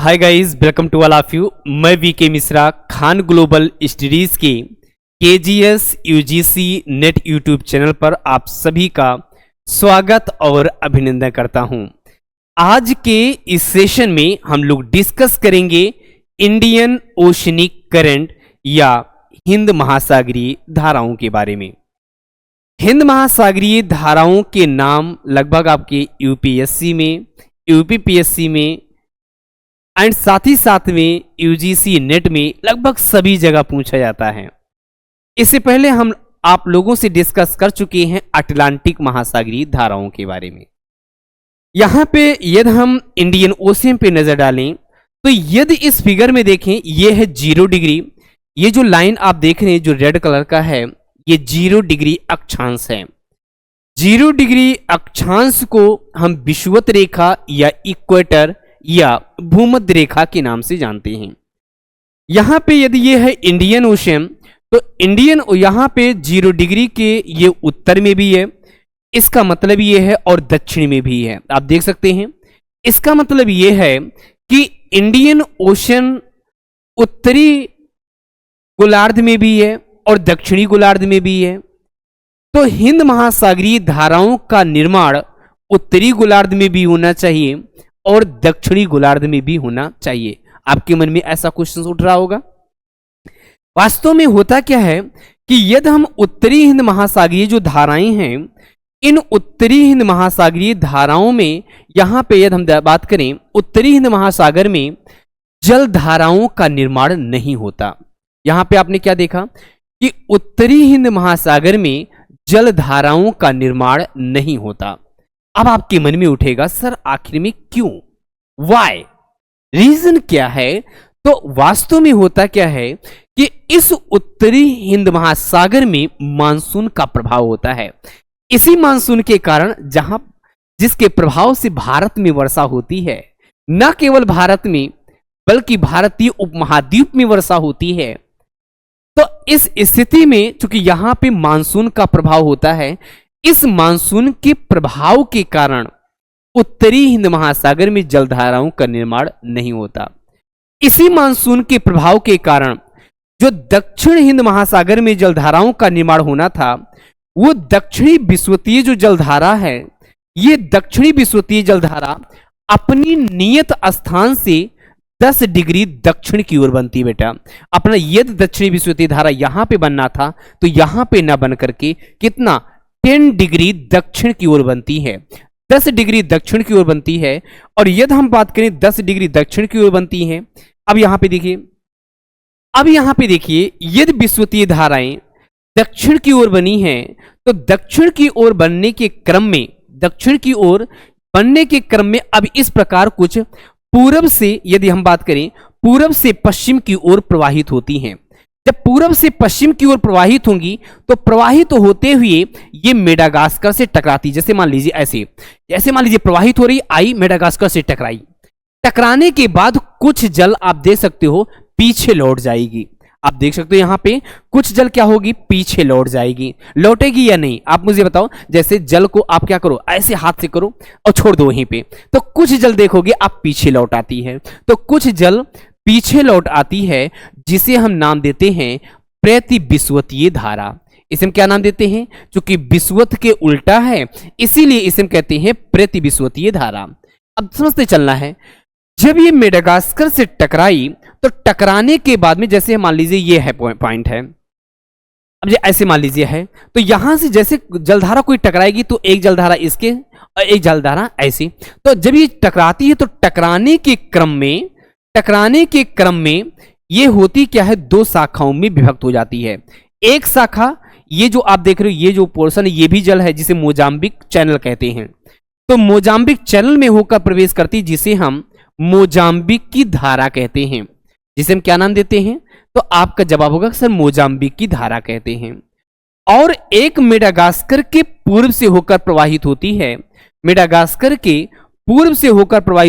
Hi guys, welcome to all of you. मैं VK Mishra Khan Global Studies के KGS UGC NET YouTube channel पर आप सभी का स्वागत और अभिनंदन करता हूं। आज के इस सेशन में हम लोग डिस्कस करेंगे इंडियन ओशनिक करंट या हिंद महासागरीय धाराओं के बारे में। हिंद महासागरीय धाराओं के नाम लगभग आपके यूपीएससी में, यूपीपीएससी में एंड साथ ही साथ में यूजीसी नेट में लगभग सभी जगह पूछा जाता है। इससे पहले हम आप लोगों से डिस्कस कर चुके हैं अटलांटिक महासागरीय धाराओं के बारे में। यहां पे यदि हम इंडियन ओशियन पे नजर डालें तो यदि इस फिगर में देखें, यह है 0 डिग्री। ये जो लाइन आप देख रहे हैं जो रेड कलर का है, ये 0 डिग्री अक्षांश है। 0 डिग्री अक्षांश को हम विषुवत रेखा या इक्वेटर या भूमध्य रेखा के नाम से जानते हैं। यहां पे यदि ये है इंडियन ओशन, तो इंडियन यहां पे 0 डिग्री के ये उत्तर में भी है, इसका मतलब ये है, और दक्षिण में भी है। आप देख सकते हैं, इसका मतलब ये है कि इंडियन ओशन उत्तरी गोलार्ध में भी है और दक्षिणी गोलार्ध में भी है। तो हिंद महासागरीय धाराओं का निर्माण उत्तरी गोलार्ध में भी होना चाहिए और दक्षिणी गोलार्ध में भी होना चाहिए। आपके मन में ऐसा क्वेश्चन उठ रहा होगा। वास्तव में होता क्या है कि यदि हम उत्तरी हिंद महासागरीय जो धाराएं हैं, इन उत्तरी हिंद महासागरीय धाराओं में यहां पे यदि हम बात करें, उत्तरी हिंद महासागर में जल धाराओं का निर्माण नहीं होता। यहां पे आपने क्या देखा कि उत्तरी हिंद महासागर में जल धाराओं का निर्माण नहीं होता। अब आपके मन में उठेगा, सर आखिर में क्यों, वाई, रीजन क्या है? तो वास्तव में होता क्या है कि इस उत्तरी हिंद महासागर में मानसून का प्रभाव होता है। इसी मानसून के कारण जिसके प्रभाव से भारत में वर्षा होती है, न केवल भारत में बल्कि भारतीय उपमहाद्वीप में वर्षा होती है। तो इस स्थिति में चूंकि यहां पे मानसून का प्रभाव होता है, इस मानसून के प्रभाव के कारण उत्तरी हिंद महासागर में जलधाराओं का निर्माण नहीं होता। इसी मानसून के प्रभाव के कारण जो दक्षिण हिंद महासागर में जलधाराओं का निर्माण होना था, वो दक्षिणी विषुवतीय जो जलधारा है, ये दक्षिणी विषुवतीय जलधारा अपनी नियत स्थान से 10 डिग्री दक्षिण की ओर बनती है। बेटा, अपना यदि दक्षिणी विषुवतीय धारा यहां पे बनना था तो यहां पे ना बन करके कितना 10 डिग्री दक्षिण की ओर बनती है, 10 डिग्री दक्षिण की ओर बनती है। और यदि हम बात करें 10 डिग्री दक्षिण की ओर बनती है, अब यहां पे देखिए, यदि विषुवतीय धाराएं दक्षिण की ओर बनी हैं, तो दक्षिण की ओर बनने के क्रम में अब इस प्रकार कुछ पूरब से, यदि हम बात करें, पूरब से पश्चिम की ओर प्रवाहित होती हैं। जब पूरब से पश्चिम की ओर प्रवाहित होंगी तो प्रवाहित होते हुए ये मेडागास्कर से टकराती, जैसे मान लीजिए प्रवाहित हो रही, आई मेडागास्कर से टकराने के बाद कुछ जल आप देख सकते हो पीछे लौट जाएगी। आप देख सकते हो यहां पे कुछ जल क्या होगी, पीछे लौट जाएगी। लौटेगी या नहीं, आप मुझे बताओ। जैसे जल को आप क्या करो, ऐसे हाथ से करो और छोड़ दो वहीं पे, तो कुछ जल देखोगे आप पीछे लौट आती है। तो कुछ जल पीछे लौट आती है, जिसे हम नाम देते हैं प्रतिविषुवतीय धारा। इसे हम क्या नाम देते हैं? क्योंकि विषुवत के उल्टा है, इसीलिए इसे हम कहते हैं प्रतिविषुवतीय धारा। अब समझते चलना है, जब ये मेडागास्कर से टकराई तो टकराने के बाद में, जैसे मान लीजिए ये है पॉइंट है, अब ये ऐसे मान लीजिए है, तो यहां से जैसे जलधारा कोई टकराएगी तो एक जलधारा इसके और एक जलधारा ऐसी। तो जब ये टकराती है तो टकराने के क्रम में ये होती क्या है, 2 शाखाओं में विभक्त हो जाती है। एक शाखा, ये जो आप देख रहे हो, ये जो पोर्शन है, ये भी जल है, जिसे मोजाम्बिक चैनल कहते हैं। तो मोजाम्बिक चैनल में होकर प्रवेश करती, जिसे हम मोजाम्बिक की धारा कहते हैं, जिसे हम क्या नाम देते हैं? तो आपका जवाब होगा सर मोजाम्बिक की धारा कहते हैं। और एक मेडागास्कर के पूर्व से होकर प्रवाहित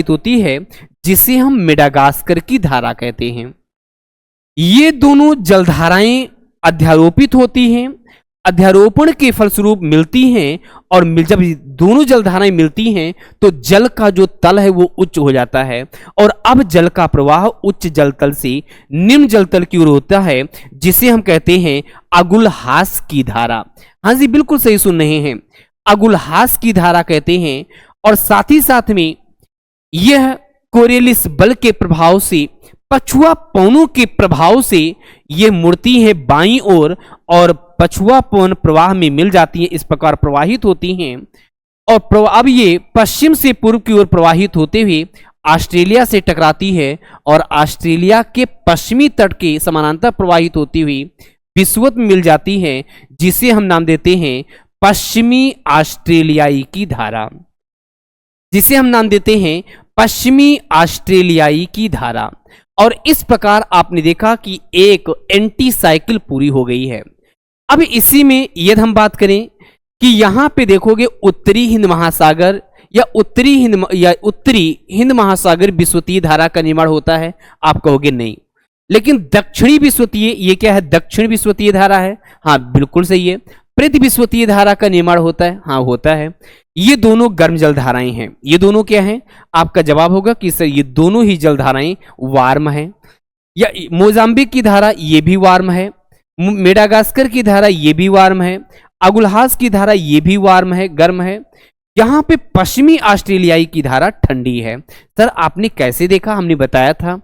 होती है, जिसे हम मेडागास्कर की धारा कहते हैं। ये दोनों जलधाराएं अध्यारोपित होती हैं अध्यारोपण के फलस्वरूप मिलती हैं और जब दोनों जलधाराएं मिलती हैं तो जल का जो तल है वो उच्च हो जाता है और अब जल का प्रवाह उच्च जल तल से निम्न जल तल की ओर होता है, जिसे हम कहते हैं अगुलहास की धारा। हाँ जी, बिल्कुल सही सुन रहे हैं, अगुलहास की धारा कहते हैं। और साथ ही साथ में यह कोरियलिस बल के प्रभाव से, पछुआ पवनों के प्रभाव से यह मुड़ती है बाईं ओर और पछुआ पवन प्रवाह में मिल जाती है, इस प्रकार प्रवाहित होती हैं। और अब ये पश्चिम से पूर्व की ओर प्रवाहित होते हुए ऑस्ट्रेलिया से टकराती है और ऑस्ट्रेलिया के पश्चिमी तट के समानांतर प्रवाहित होती हुई विषुवत में मिल जाती है, जिसे हम नाम देते हैं पश्चिमी ऑस्ट्रेलियाई की धारा, जिसे हम नाम देते हैं पश्चिमी ऑस्ट्रेलियाई की धारा। और इस प्रकार आपने देखा कि एक एंटी साइकिल पूरी हो गई है। अब इसी में यदि हम बात करें कि यहां पे देखोगे उत्तरी हिंद महासागर या उत्तरी हिंद महासागर विषुवतीय धारा का निर्माण होता है, आप कहोगे नहीं, लेकिन दक्षिणी विषुवतीय, ये क्या है, दक्षिण विषुवतीय धारा है। हाँ बिल्कुल सही है। प्रति विषुवतीय धारा का निर्माण होता है, हाँ होता है। ये दोनों गर्म जल धाराएं हैं। ये दोनों क्या हैं? आपका जवाब होगा कि सर ये दोनों ही जल धाराएं वार्म हैं। या मोजाम्बिक की धारा ये भी वार्म है, मेडागास्कर की धारा ये भी वार्म है, अगुलहास की धारा ये भी वार्म है, गर्म है। यहां पे पश्चिमी ऑस्ट्रेलियाई की धारा ठंडी है। सर आपने कैसे देखा? हमने बताया था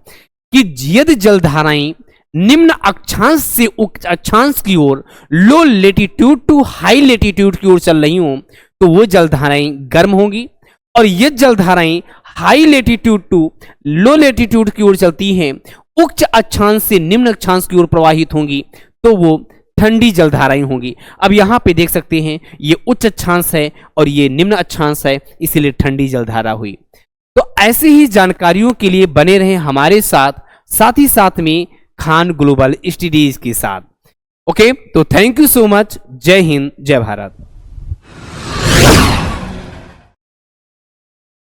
कि यदि जलधाराएं निम्न अक्षांश से उच्च अक्षांश की ओर, लो लेटीट्यूड टू हाई लेटीट्यूड की ओर चल रही हों तो वो जलधाराएं गर्म होंगी, और ये जलधाराएं high latitude to low latitude की ओर चलती हैं, उच्च अक्षांश से निम्न अक्षांश की ओर प्रवाहित होंगी तो वो ठंडी जलधाराएं होंगी। अब यहां पे देख सकते हैं ये उच्च अक्षांश है और ये निम्न अक्षांश है, इसीलिए ठंडी जलधारा हुई। तो ऐसे ही जानकारियों के लिए बने रहें हमारे साथ, साथ ही साथ में खान ग्लोबल स्टडीज के साथ। ओके, तो थैंक यू सो मच। जय हिंद, जय भारत।